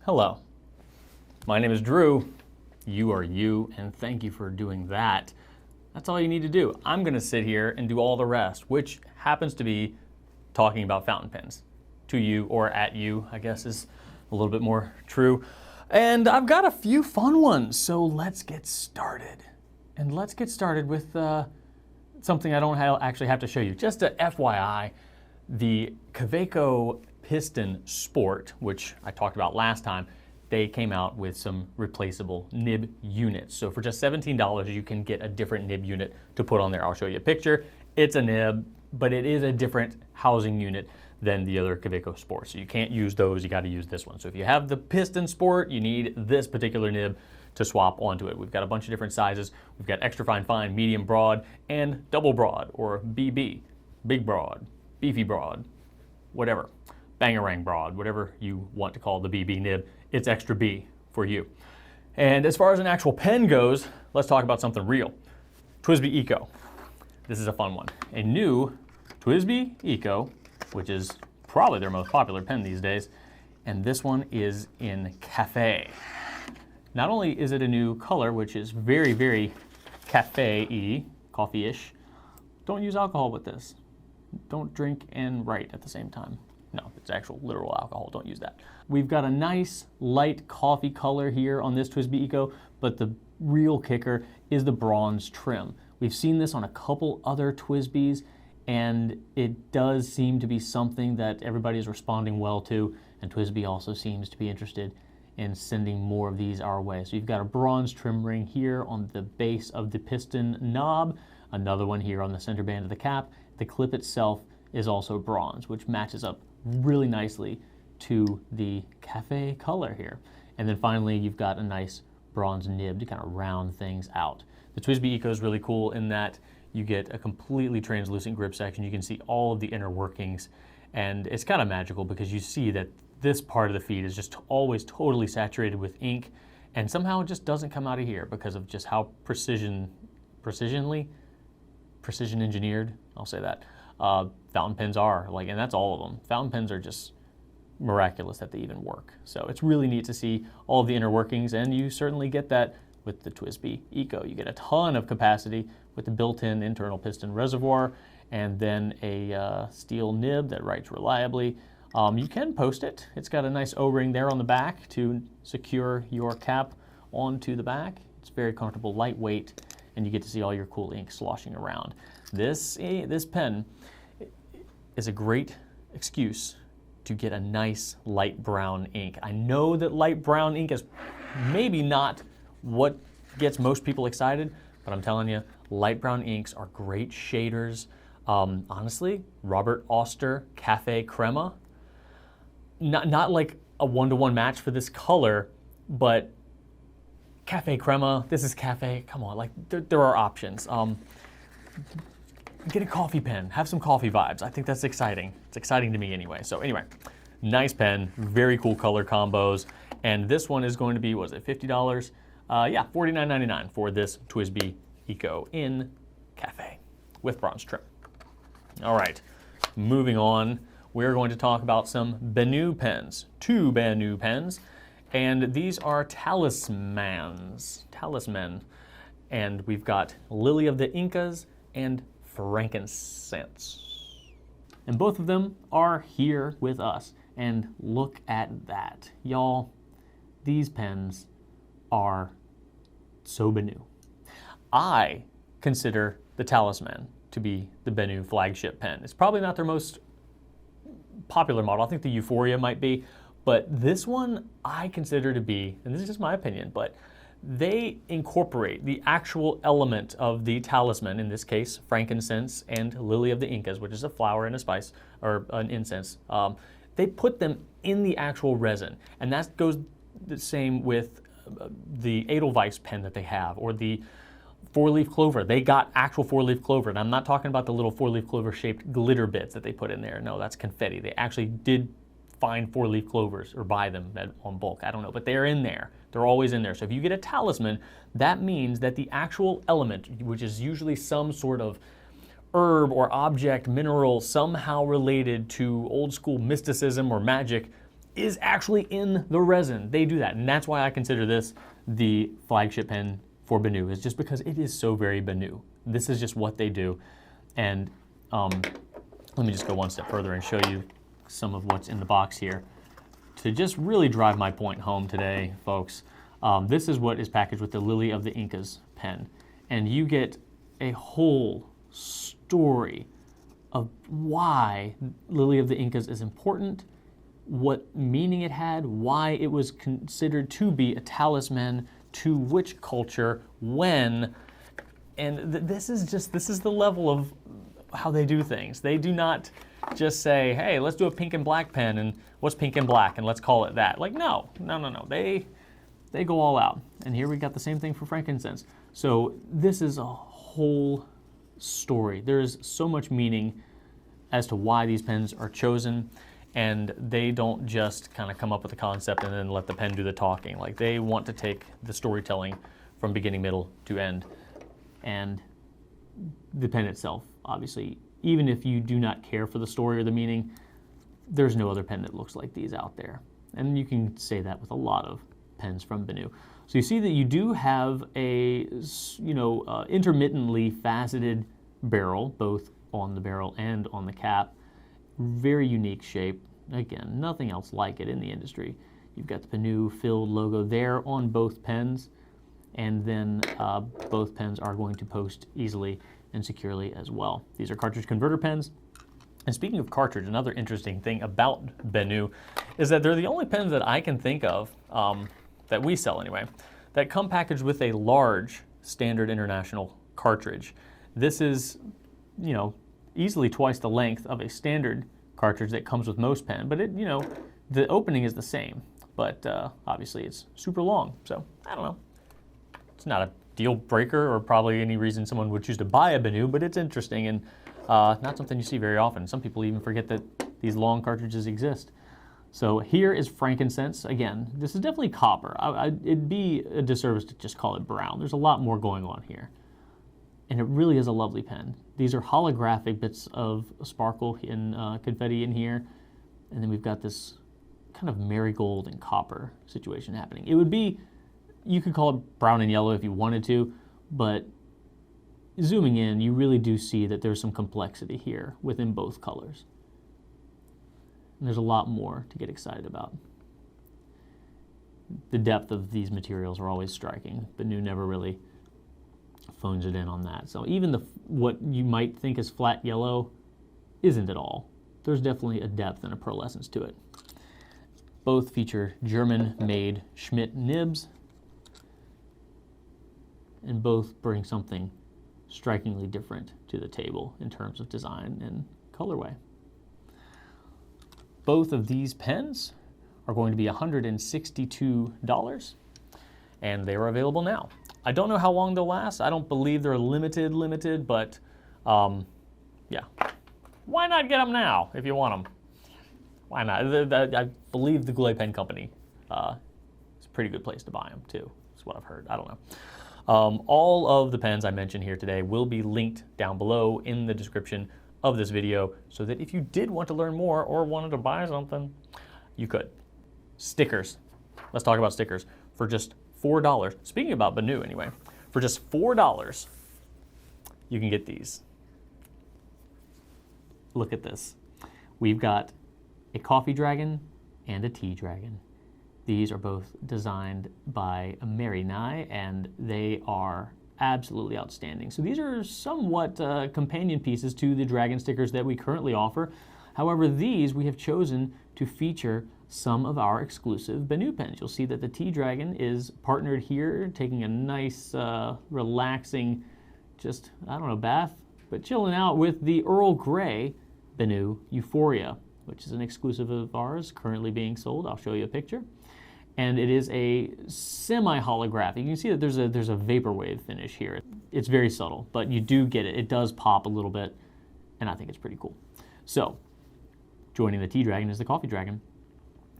Hello, my name is Drew. You are you, and thank you for doing that. That's all you need to do. I'm gonna sit here and do all the rest, which happens to be talking about fountain pens. To you, or at you, I guess is a little bit more true. And I've got a few fun ones, so let's get started. And let's get started with something I don't actually have to show you. Just a FYI, the Kaweco Piston Sport, which I talked about last time, they came out with some replaceable nib units. So for just $17, you can get a different nib unit to put on there. I'll show you a picture. It's a nib, but it is a different housing unit than the other Kaweco Sport. So you can't use those, you gotta use this one. So if you have the Piston Sport, you need this particular nib to swap onto it. We've got a bunch of different sizes. We've got extra fine, medium broad, and double broad, or BB, big broad, beefy broad, whatever. Bangarang broad, whatever you want to call the BB nib, it's extra B for you. And as far as an actual pen goes, let's talk about something real. TWSBI Eco. This is a fun one. A new TWSBI Eco, which is probably their most popular pen these days, and this one is in Caffe. Not only is it a new color, which is very, very cafe-y, coffee-ish, don't use alcohol with this. Don't drink and write at the same time. No, it's actual literal alcohol, don't use that. We've got a nice light coffee color here on this TWSBI Eco, but the real kicker is the bronze trim. We've seen this on a couple other TWSBIs, and it does seem to be something that everybody is responding well to, and TWSBI also seems to be interested in sending more of these our way. So you've got a bronze trim ring here on the base of the piston knob, another one here on the center band of the cap. The clip itself is also bronze, which matches up really nicely to the Caffe color here. And then finally, you've got a nice bronze nib to kind of round things out. The TWSBI Eco is really cool in that you get a completely translucent grip section. You can see all of the inner workings, and it's kind of magical because you see that this part of the feed is just always totally saturated with ink, and somehow it just doesn't come out of here because of just how precision engineered, I'll say that, fountain pens are. And that's all of them. Fountain pens are just miraculous that they even work. So it's really neat to see all of the inner workings, and you certainly get that with the TWSBI Eco. You get a ton of capacity with the built-in internal piston reservoir, and then a steel nib that writes reliably. You can post it. It's got a nice O-ring there on the back to secure your cap onto the back. It's very comfortable, lightweight, and you get to see all your cool ink sloshing around. This pen is a great excuse to get a nice light brown ink. I know that light brown ink is maybe not what gets most people excited, but I'm telling you, light brown inks are great shaders. Honestly, Robert Oster Caffe Crema, not like a one-to-one match for this color, but Caffe Crema, this is Caffe, come on, like there are options. Get a coffee pen, have some coffee vibes. I think that's exciting. It's exciting to me anyway. So anyway, nice pen, very cool color combos. And this one is going to be, was it $50? Yeah, $49.99 for this TWSBI Eco in Caffe with bronze trim. All right, moving on. We're going to talk about some BENU pens, two BENU pens, and these are talismans, and we've got Lily of the Incas and Frankincense. And both of them are here with us, and look at that. Y'all, these pens are so BENU. I consider the Talisman to be the BENU flagship pen. It's probably not their most popular model. I think the Euphoria might be, but this one I consider to be, and this is just my opinion, but they incorporate the actual element of the talisman, in this case, frankincense and Lily of the Incas, which is a flower and a spice, or an incense. They put them in the actual resin, and that goes the same with the Edelweiss pen that they have, or the four-leaf clover. They got actual four-leaf clover, and I'm not talking about the little four-leaf clover shaped glitter bits that they put in there. No, that's confetti. They actually did find four-leaf clovers or buy them on bulk. I don't know, but they're in there. They're always in there. So if you get a talisman, that means that the actual element, which is usually some sort of herb or object, mineral, somehow related to old school mysticism or magic, is actually in the resin. They do that, and that's why I consider this the flagship pen for BENU, is just because it is so very BENU. This is just what they do. And let me just go one step further and show you some of what's in the box here to just really drive my point home today, folks. This is what is packaged with the Lily of the Incas pen, and you get a whole story of why Lily of the Incas is important, what meaning it had, why it was considered to be a talisman, to which culture, when, and this is the level of how they do things. They do not just say, hey, let's do a pink and black pen, and what's pink and black, and let's call it that. Like, no. They go all out. And here we got the same thing for frankincense. So this is a whole story. There's so much meaning as to why these pens are chosen, and they don't just kind of come up with a concept and then let the pen do the talking. Like, they want to take the storytelling from beginning, middle to end. And the pen itself, obviously, even if you do not care for the story or the meaning, there's no other pen that looks like these out there. And you can say that with a lot of pens from BENU. So you see that you do have a, intermittently faceted barrel, both on the barrel and on the cap. Very unique shape. Again, nothing else like it in the industry. You've got the BENU filled logo there on both pens, and then both pens are going to post easily and securely as well. These are cartridge converter pens. And speaking of cartridge, another interesting thing about BENU is that they're the only pens that I can think of, that we sell anyway, that come packaged with a large standard international cartridge. This is, easily twice the length of a standard cartridge that comes with most pen, but the opening is the same, but obviously it's super long. So I don't know. It's not a deal breaker or probably any reason someone would choose to buy a BENU, but it's interesting and not something you see very often. Some people even forget that these long cartridges exist. So here is frankincense. Again, this is definitely copper. It'd be a disservice to just call it brown. There's a lot more going on here. And it really is a lovely pen. These are holographic bits of sparkle in confetti in here. And then we've got this kind of marigold and copper situation happening. It would be, you could call it brown and yellow if you wanted to, but zooming in, you really do see that there's some complexity here within both colors. And there's a lot more to get excited about. The depth of these materials are always striking. BENU never really phones it in on that. So even what you might think is flat yellow isn't at all. There's definitely a depth and a pearlescence to it. Both feature German-made Schmidt nibs, and both bring something strikingly different to the table in terms of design and colorway. Both of these pens are going to be $162, and they are available now. I don't know how long they'll last. I don't believe they're limited, but yeah. Why not get them now if you want them? Why not? I believe the Goulet Pen Company is a pretty good place to buy them too. That's what I've heard. I don't know. All of the pens I mentioned here today will be linked down below in the description of this video, so that if you did want to learn more or wanted to buy something, you could. Stickers. Let's talk about stickers. For just $4, speaking about BENU anyway, for just $4, you can get these. Look at this. We've got a coffee dragon and a tea dragon. These are both designed by Mary Nye, and they are absolutely outstanding. So these are somewhat companion pieces to the dragon stickers that we currently offer. However, these we have chosen to feature some of our exclusive BENU pens. You'll see that the tea dragon is partnered here, taking a nice, relaxing, bath, but chilling out with the Earl Grey BENU Euphoria, which is an exclusive of ours currently being sold. I'll show you a picture. And it is a semi-holographic. You can see that there's a vaporwave finish here. It's very subtle, but you do get it. It does pop a little bit, and I think it's pretty cool. So, joining the tea dragon is the coffee dragon,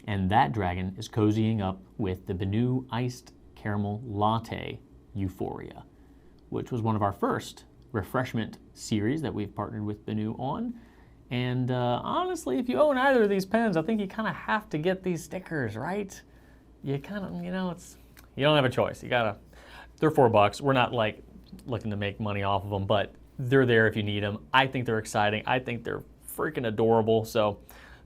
and that dragon is cozying up with the BENU Iced Caramel Latte Euphoria, which was one of our first refreshment series that we've partnered with BENU on. And honestly, if you own either of these pens, I think you kind of have to get these stickers, right? You kind of, you know, you don't have a choice. You gotta, they're $4. We're not like looking to make money off of them, but they're there if you need them. I think they're exciting. I think they're freaking adorable. So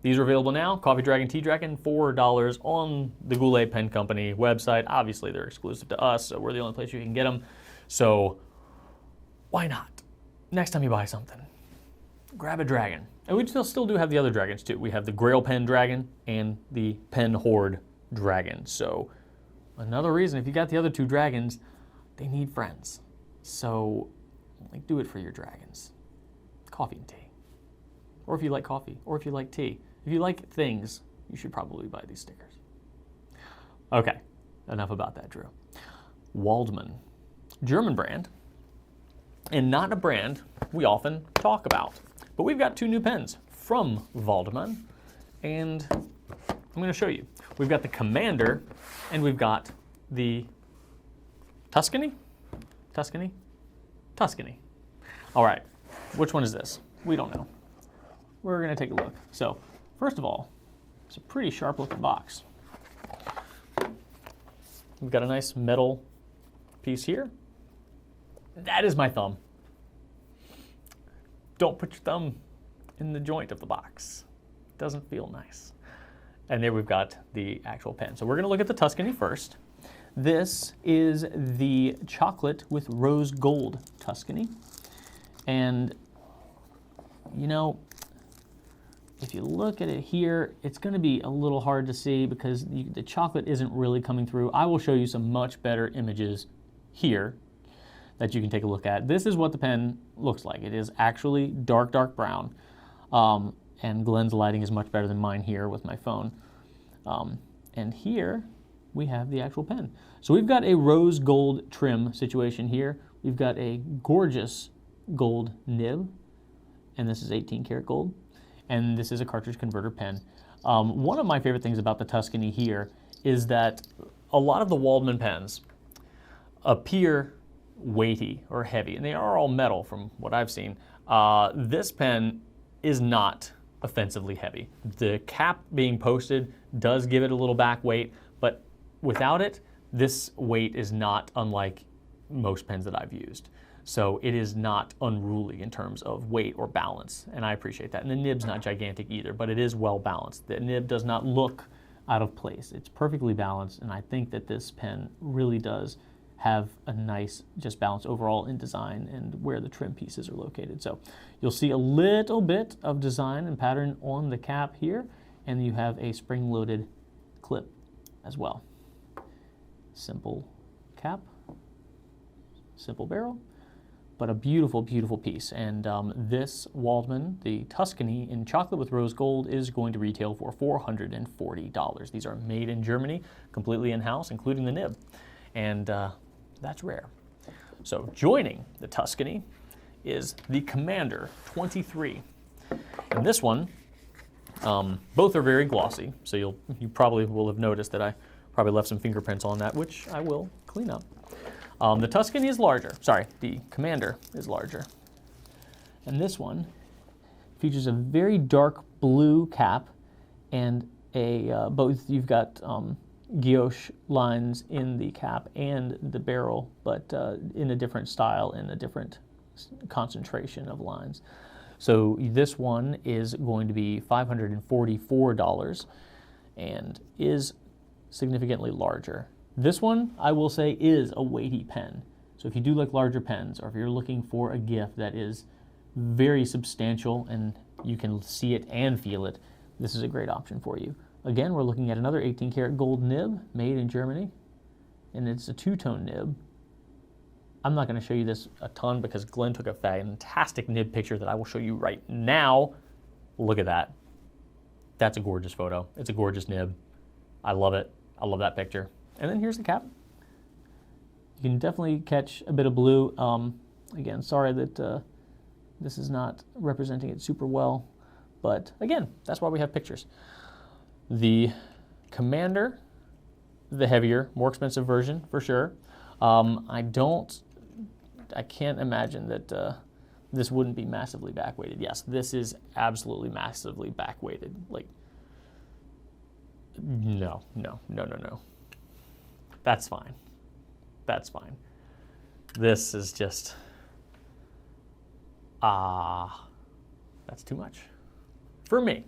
these are available now. Coffee Dragon, Tea Dragon, $4 on the Goulet Pen Company website. Obviously, they're exclusive to us, so we're the only place you can get them. So why not? Next time you buy something, grab a dragon. And we still do have the other dragons too. We have the Grail Pen Dragon and the Pen Horde Dragon. So another reason, if you got the other two dragons, they need friends. So like, do it for your dragons. Coffee and tea. Or if you like coffee, or if you like tea. If you like things, you should probably buy these stickers. Okay, enough about that, Drew. Waldmann, German brand, and not a brand we often talk about. But we've got two new pens from Waldmann, and I'm going to show you. We've got the Commander, and we've got the Tuscany? Tuscany? Tuscany. All right, which one is this? We don't know. We're going to take a look. So, first of all, it's a pretty sharp looking box. We've got a nice metal piece here. That is my thumb. Don't put your thumb in the joint of the box. It doesn't feel nice. And there we've got the actual pen. So we're going to look at the Tuscany first. This is the chocolate with rose gold Tuscany. And, you know, if you look at it here, it's going to be a little hard to see because the chocolate isn't really coming through. I will show you some much better images here that you can take a look at. This is what the pen looks like. It is actually dark, dark brown. And Glenn's lighting is much better than mine here with my phone. And here we have the actual pen. So we've got a rose gold trim situation here. We've got a gorgeous gold nib, and this is 18 karat gold. And this is a cartridge converter pen. One of my favorite things about the Tuscany here is that a lot of the Waldmann pens appear weighty or heavy, and they are all metal from what I've seen. This pen is not offensively heavy. The cap being posted does give it a little back weight, but without it, this weight is not unlike most pens that I've used. So it is not unruly in terms of weight or balance, and I appreciate that. And the nib's not gigantic either, but it is well balanced. The nib does not look out of place. It's perfectly balanced, and I think that this pen really does have a nice just balance overall in design and where the trim pieces are located. So you'll see a little bit of design and pattern on the cap here, and you have a spring-loaded clip as well. Simple cap, simple barrel, but a beautiful, beautiful piece. And this Waldmann, the Tuscany in chocolate with rose gold, is going to retail for $440. These are made in Germany, completely in-house, including the nib. And that's rare. So joining the Tuscany is the Commander 23. And this one, both are very glossy, so you probably will have noticed that I probably left some fingerprints on that, which I will clean up. The Tuscany is larger. Sorry, the Commander is larger. And this one features a very dark blue cap and both you've got guilloche lines in the cap and the barrel, but in a different style and a different concentration of lines. So this one is going to be $544 and is significantly larger. This one, I will say, is a weighty pen. So if you do like larger pens, or if you're looking for a gift that is very substantial and you can see it and feel it, this is a great option for you. Again, we're looking at another 18 karat gold nib made in Germany, and it's a two-tone nib. I'm not going to show you this a ton because Glenn took a fantastic nib picture that I will show you right now. Look at that. That's a gorgeous photo. It's a gorgeous nib. I love it. I love that picture. And then here's the cap. You can definitely catch a bit of blue. Again, sorry that this is not representing it super well, but again, that's why we have pictures. The Commander, the heavier, more expensive version for sure. I can't imagine that this wouldn't be massively backweighted. Yes, this is absolutely massively backweighted. Like, no. That's fine. That's fine. This is just, that's too much. For me.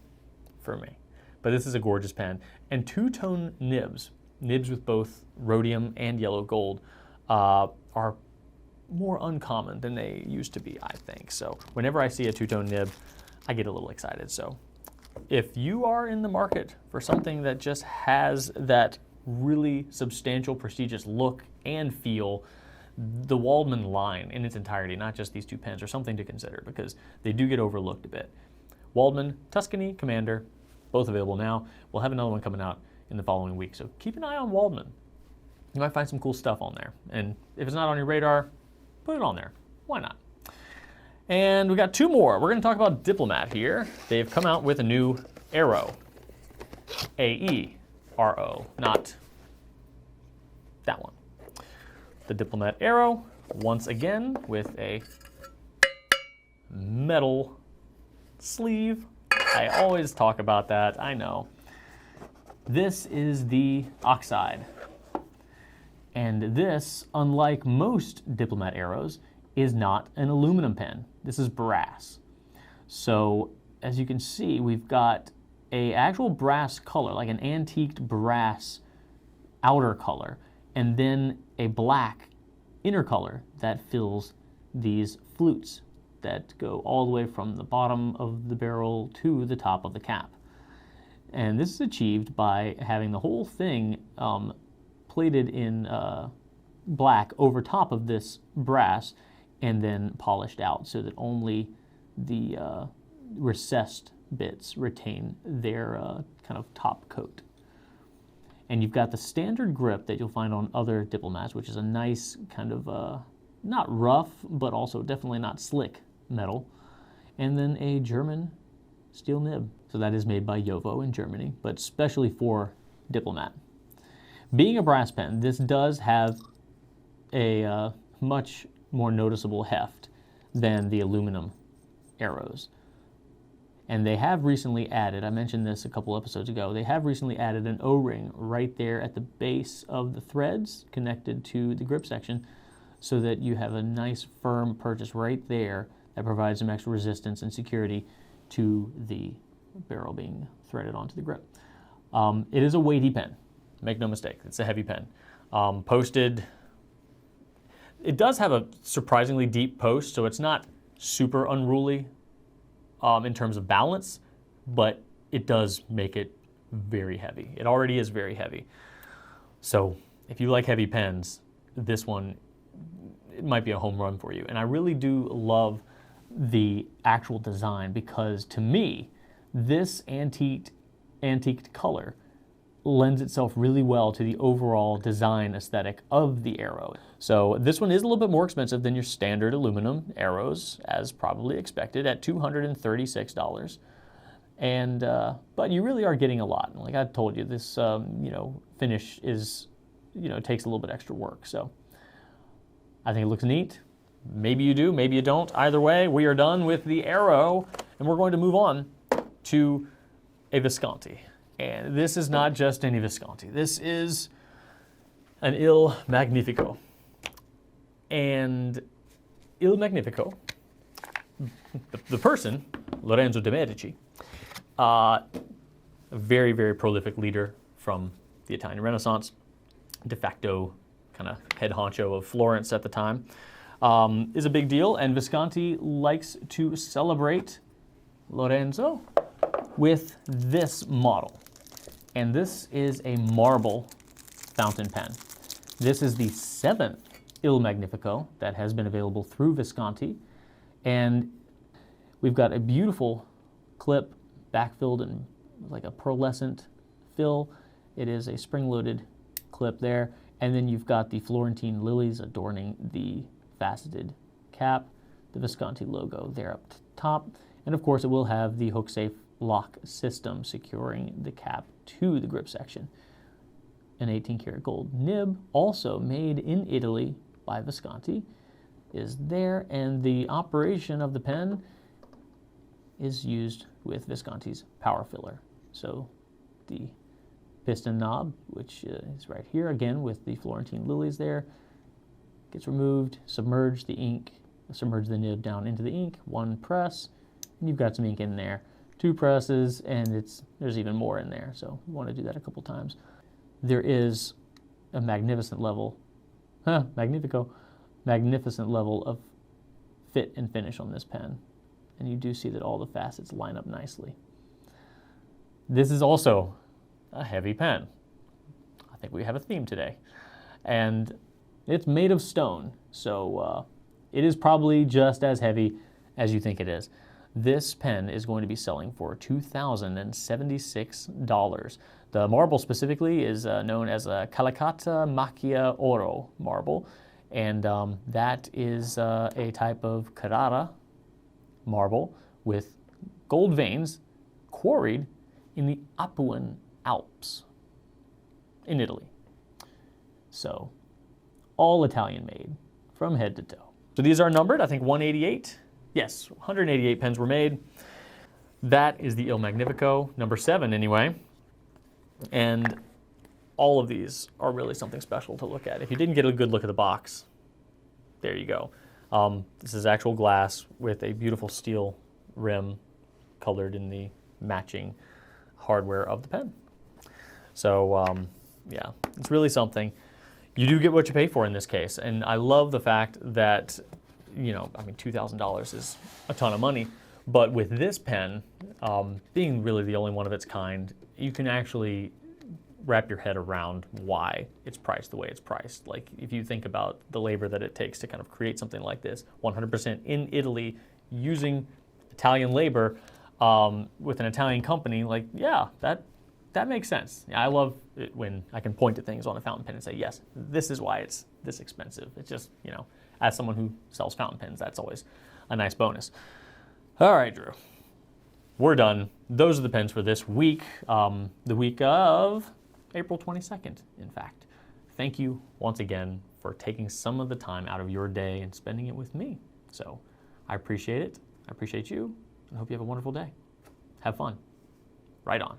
But this is a gorgeous pen. And two-tone nibs with both rhodium and yellow gold, are more uncommon than they used to be, I think. So whenever I see a two-tone nib, I get a little excited. So if you are in the market for something that just has that really substantial, prestigious look and feel, the Waldmann line in its entirety, not just these two pens, are something to consider because they do get overlooked a bit. Waldmann, Tuscany, Commander, both available now. We'll have another one coming out in the following week, so keep an eye on Waldmann. You might find some cool stuff on there, and if it's not on your radar, put it on there. Why not? And we got two more. We're going to talk about Diplomat here. They've come out with a new Aero, A-E-R-O, not that one. The Diplomat Aero, once again, with a metal sleeve. I always talk about that, I know. This is the Oxyd. And this, unlike most Diplomat Aeros, is not an aluminum pen. This is brass. So, as you can see, we've got an actual brass color, like an antiqued brass outer color, and then a black inner color that fills these flutes that go all the way from the bottom of the barrel to the top of the cap. And this is achieved by having the whole thing plated in black over top of this brass and then polished out so that only the recessed bits retain their kind of top coat. And you've got the standard grip that you'll find on other Diplomats, which is a nice kind of, not rough, but also definitely not slick metal. And then a German steel nib. So that is made by Jovo in Germany, but specially for Diplomat. Being a brass pen, this does have a much more noticeable heft than the aluminum Aeros. And they have recently added, I mentioned this a couple episodes ago, they have recently added an O-ring right there at the base of the threads connected to the grip section so that you have a nice firm purchase right there that provides some extra resistance and security to the barrel being threaded onto the grip. It is a weighty pen, make no mistake, it's a heavy pen. Posted, it does have a surprisingly deep post, so it's not super unruly in terms of balance, but it does make it very heavy. It already is very heavy. So if you like heavy pens, this one, it might be a home run for you. And I really do love the actual design because to me, this antiqued color lends itself really well to the overall design aesthetic of the Aero. So this one is a little bit more expensive than your standard aluminum Aeros, as probably expected, at $236. And but you really are getting a lot. Like I told you, this finish is takes a little bit extra work. So I think it looks neat. Maybe you do, maybe you don't. Either way, we are done with the Aero, and we're going to move on to a Visconti. And this is not just any Visconti. This is an Il Magnifico. And Il Magnifico, the person, Lorenzo de' Medici, a very, very prolific leader from the Italian Renaissance, de facto kind of head honcho of Florence at the time, is a big deal. And Visconti likes to celebrate Lorenzo with this model. And this is a marble fountain pen. This is the 7th Il Magnifico that has been available through Visconti. And we've got a beautiful clip backfilled in like a pearlescent fill. It is a spring-loaded clip there. And then you've got the Florentine lilies adorning the faceted cap, the Visconti logo there up top. And of course it will have the hook-safe lock system securing the cap to the grip section. An 18 karat gold nib, also made in Italy by Visconti. is there, and the operation of the pen is used with Visconti's power filler. So the piston knob, which is right here, again with the Florentine lilies there, gets removed, submerge the ink, submerge the nib down into the ink, one press, and you've got some ink in there. Two presses, and there's even more in there, so you want to do that a couple times. There is a magnificent level of fit and finish on this pen, and you do see that all the facets line up nicely. This is also a heavy pen. I think we have a theme today, and it's made of stone, so it is probably just as heavy as you think it is. This pen is going to be selling for $2,076. The marble specifically is known as a Calicata Macchia Oro marble, and that is a type of Carrara marble with gold veins quarried in the Apuan Alps in Italy. So, all Italian made from head to toe. So these are numbered, I think 188. Yes, 188 pens were made. That is the Il Magnifico, number 7 anyway. And all of these are really something special to look at. If you didn't get a good look at the box, there you go. This is actual glass with a beautiful steel rim colored in the matching hardware of the pen. So yeah, it's really something. You do get what you pay for in this case. And I love the fact that, you know, I mean, $2,000 is a ton of money, but with this pen, being really the only one of its kind, you can actually wrap your head around why it's priced the way it's priced. Like, if you think about the labor that it takes to kind of create something like this, 100% in Italy, using Italian labor, with an Italian company, like, yeah, that makes sense. I love it when I can point to things on a fountain pen and say, yes, this is why it's this expensive. It's just, you know, as someone who sells fountain pens, that's always a nice bonus. All right, Drew, we're done. Those are the pens for this week, the week of April 22nd, in fact. Thank you once again for taking some of the time out of your day and spending it with me. So I appreciate it. I appreciate you, and hope you have a wonderful day. Have fun. Right on.